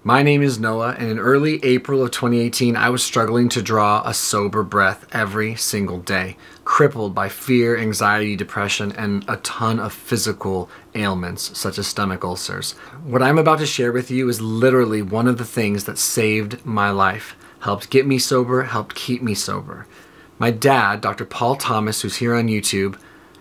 My name is Noah, and in early April of 2018, I was struggling to draw a sober breath every single day, crippled by fear, anxiety, depression, and a ton of physical ailments, such as stomach ulcers. What I'm about to share with you is literally one of the things that saved my life, helped get me sober, helped keep me sober. My dad, Dr. Paul Thomas, who's here on YouTube,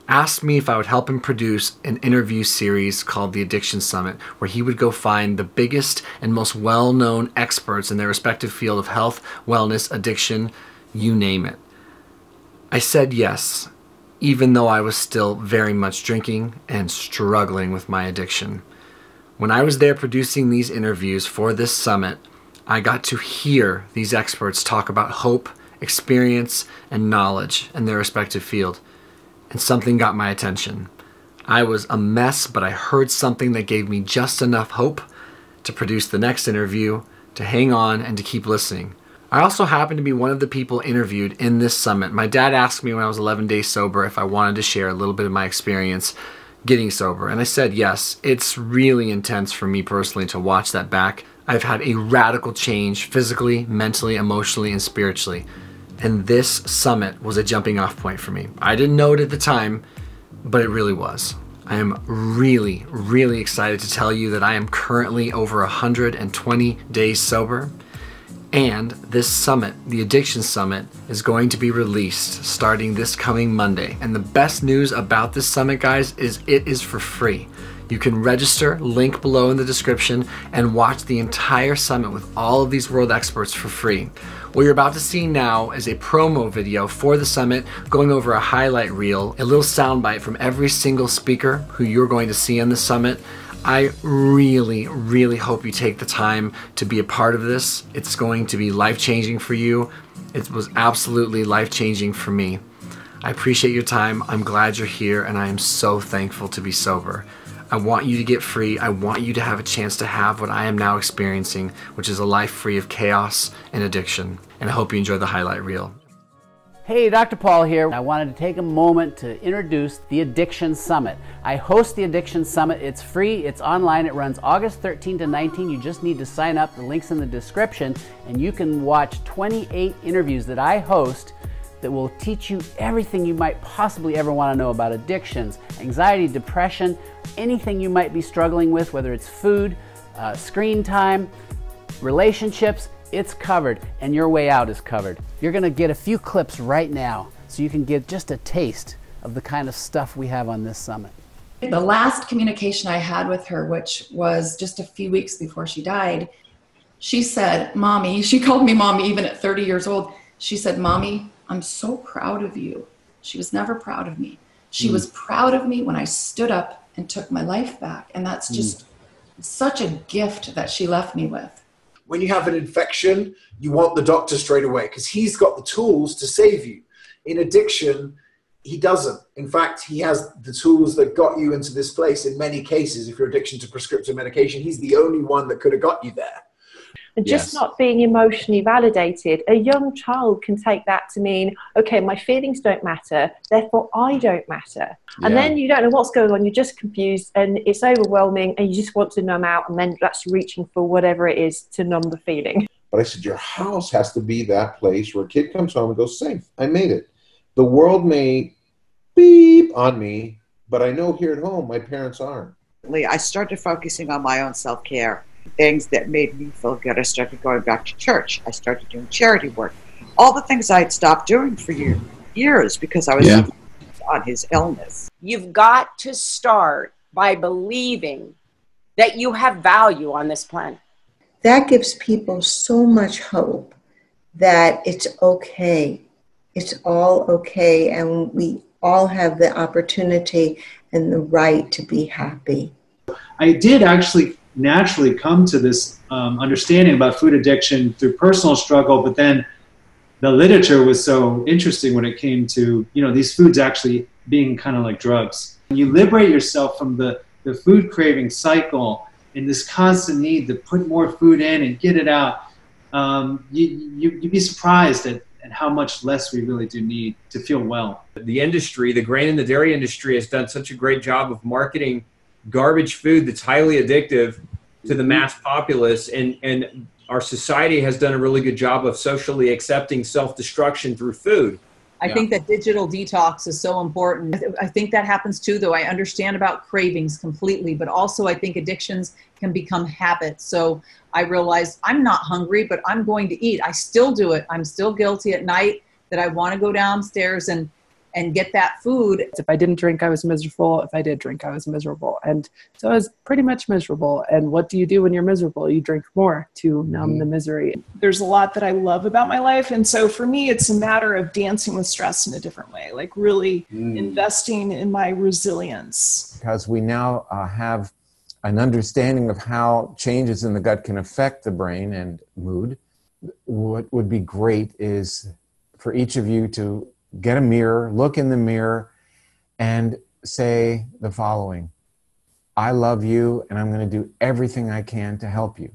asked me if I would help him produce an interview series called The Addiction Summit, where he would go find the biggest and most well-known experts in their respective field of health, wellness, addiction, you name it. I said yes, even though I was still very much drinking and struggling with my addiction. When I was there producing these interviews for this summit, I got to hear these experts talk about hope, experience, and knowledge in their respective field. And something got my attention. I was a mess, but I heard something that gave me just enough hope to produce the next interview, to hang on, and to keep listening. I also happened to be one of the people interviewed in this summit. My dad asked me when I was 11 days sober if I wanted to share a little bit of my experience getting sober, and I said yes. It's really intense for me personally to watch that back. I've had a radical change physically, mentally, emotionally, and spiritually. And this summit was a jumping off point for me. I didn't know it at the time, but it really was. I am really, really excited to tell you that I am currently over 120 days sober. And this summit, the Addiction Summit, is going to be released starting this coming Monday. And the best news about this summit, guys, is it is for free. You can register, link below in the description, and watch the entire summit with all of these world experts for free. What you're about to see now is a promo video for the summit, going over a highlight reel, a little soundbite from every single speaker who you're going to see on the summit. I really, really hope you take the time to be a part of this. It's going to be life-changing for you. It was absolutely life-changing for me. I appreciate your time. I'm glad you're here, and I am so thankful to be sober. I want you to get free. I want you to have a chance to have what I am now experiencing, which is a life free of chaos and addiction. And I hope you enjoy the highlight reel. Hey, Dr. Paul here. I wanted to take a moment to introduce the Addiction Summit. I host the Addiction Summit. It's free, it's online, it runs August 13 to 19. You just need to sign up. The link's in the description, and you can watch 28 interviews that I host that will teach you everything you might possibly ever want to know about addictions, anxiety, depression, anything you might be struggling with, whether it's food, screen time, relationships. It's covered, and your way out is covered. You're gonna get a few clips right now so you can get just a taste of the kind of stuff we have on this summit. The last communication I had with her, which was just a few weeks before she died, she said, "Mommy," she called me Mommy even at 30 years old. She said, "Mommy, I'm so proud of you." She was never proud of me. She was proud of me when I stood up and took my life back. And that's just such a gift that she left me with. When you have an infection, you want the doctor straight away because he's got the tools to save you. In addiction, he doesn't. In fact, he has the tools that got you into this place in many cases. If you're addiction to prescriptive medication, he's the only one that could have got you there. And just not being emotionally validated. A young child can take that to mean, okay, my feelings don't matter, therefore I don't matter. And then you don't know what's going on, you're just confused and it's overwhelming and you just want to numb out, and then that's reaching for whatever it is to numb the feeling. But I said, your house has to be that place where a kid comes home and goes, safe, I made it. The world may beep on me, but I know here at home my parents aren't. I started focusing on my own self-care. Things that made me feel good. I started going back to church. I started doing charity work. All the things I had stopped doing for years because I was on his illness. You've got to start by believing that you have value on this planet. That gives people so much hope that it's okay. It's all okay, and we all have the opportunity and the right to be happy. I did actually naturally come to this understanding about food addiction through personal struggle, but then the literature was so interesting when it came to, these foods actually being kind of like drugs. You liberate yourself from the food craving cycle and this constant need to put more food in and get it out. You'd be surprised at how much less we really do need to feel well. The industry, the grain and the dairy industry, has done such a great job of marketing garbage food that's highly addictive to the mass populace, and our society has done a really good job of socially accepting self-destruction through food. I think that digital detox is so important. I think that happens too, though. I understand about cravings completely, but also I think addictions can become habits. So I realized I'm not hungry, but I'm going to eat. I still do it. I'm still guilty at night that I want to go downstairs and get that food. If I didn't drink, I was miserable. If I did drink, I was miserable. And so I was pretty much miserable. And what do you do when you're miserable? You drink more to numb the misery. There's a lot that I love about my life. And so for me, it's a matter of dancing with stress in a different way, like really investing in my resilience. Because we now have an understanding of how changes in the gut can affect the brain and mood. What would be great is for each of you to get a mirror, look in the mirror, and say the following: I love you, and I'm going to do everything I can to help you.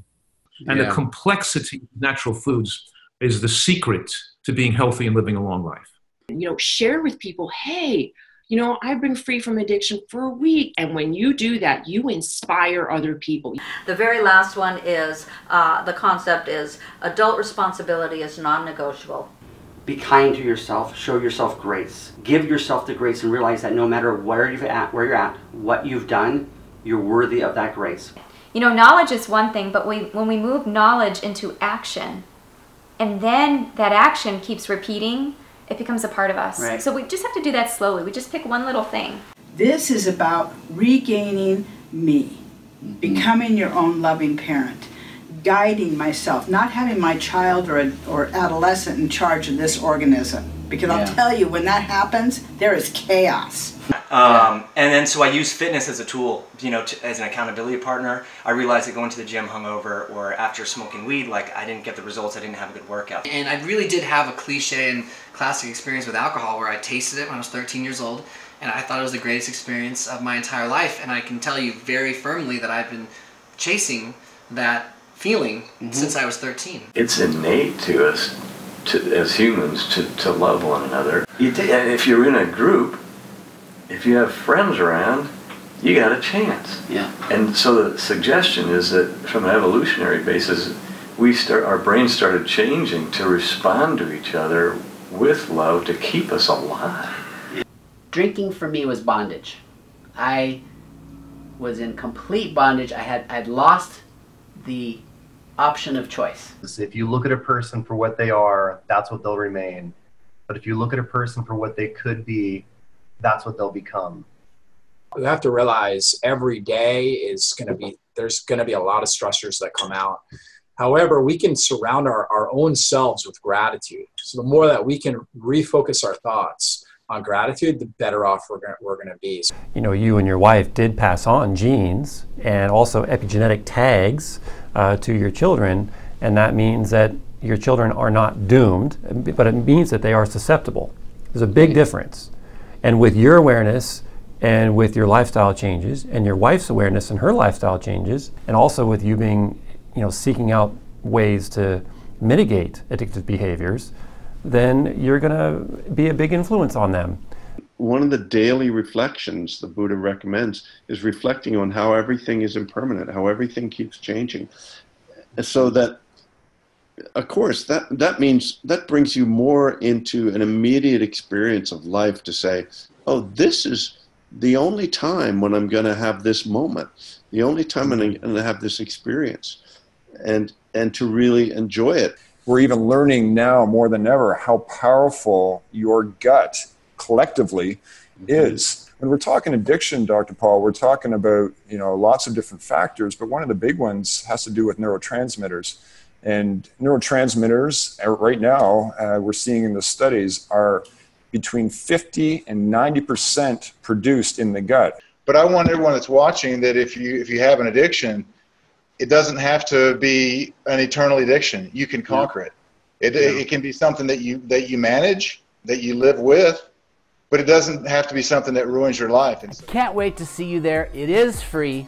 And the complexity of natural foods is the secret to being healthy and living a long life. You know, share with people, hey, you know, I've been free from addiction for a week. And when you do that, you inspire other people. The very last one is, the concept is adult responsibility is non-negotiable. Be kind to yourself, show yourself grace. Give yourself the grace and realize that no matter where you're at, what you've done, you're worthy of that grace. You know, knowledge is one thing, but when we move knowledge into action, and then that action keeps repeating, it becomes a part of us. Right. So we just have to do that slowly. We just pick one little thing. This is about regaining me, becoming your own loving parent, guiding myself, not having my child or adolescent in charge of this organism. Because I'll tell you, when that happens, there is chaos. And then so I use fitness as a tool, you know, as an accountability partner. I realized that going to the gym hungover or after smoking weed, like I didn't get the results, I didn't have a good workout. And I really did have a cliche and classic experience with alcohol where I tasted it when I was 13 years old, and I thought it was the greatest experience of my entire life. And I can tell you very firmly that I've been chasing that feeling since I was 13. It's innate to us, as humans, to love one another. If you're in a group, if you have friends around, you got a chance. Yeah. And so the suggestion is that from an evolutionary basis, our brains started changing to respond to each other with love to keep us alive. Drinking for me was bondage. I was in complete bondage. I'd lost the option of choice. If you look at a person for what they are, that's what they'll remain. But if you look at a person for what they could be, that's what they'll become. You have to realize every day there's going to be a lot of stressors that come out. However, we can surround our own selves with gratitude. So the more that we can refocus our thoughts on gratitude, the better off we're going to be. You know, you and your wife did pass on genes and also epigenetic tags to your children, and that means that your children are not doomed, but it means that they are susceptible. There's a big difference. And with your awareness and with your lifestyle changes and your wife's awareness and her lifestyle changes, and also with you being, you know, seeking out ways to mitigate addictive behaviors, then you're going to be a big influence on them. One of the daily reflections the Buddha recommends is reflecting on how everything is impermanent, how everything keeps changing. So that, of course, that means that brings you more into an immediate experience of life to say, oh, this is the only time when I'm going to have this moment, the only time I'm going to have this experience, and to really enjoy it. We're even learning now more than ever how powerful your gut collectively is. When we're talking addiction, Dr. Paul, we're talking about, you know, lots of different factors, but one of the big ones has to do with neurotransmitters. And neurotransmitters right now, we're seeing in the studies, are between 50 and 90% produced in the gut. But I want everyone that's watching that if you have an addiction, it doesn't have to be an eternal addiction. You can conquer it. It can be something that you manage, that you live with, but it doesn't have to be something that ruins your life. Can't wait to see you there. It is free.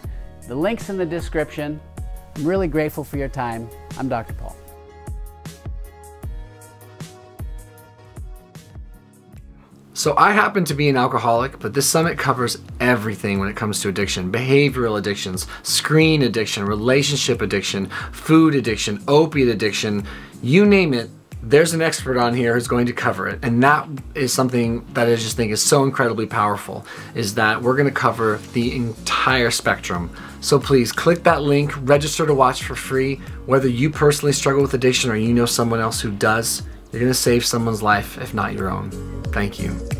The link's in the description. I'm really grateful for your time. I'm Dr. Paul. So I happen to be an alcoholic, but this summit covers everything when it comes to addiction. Behavioral addictions, screen addiction, relationship addiction, food addiction, opiate addiction, you name it. There's an expert on here who's going to cover it. And that is something that I just think is so incredibly powerful, is that we're gonna cover the entire spectrum. So please click that link, register to watch for free. Whether you personally struggle with addiction or you know someone else who does, you're gonna save someone's life, if not your own. Thank you.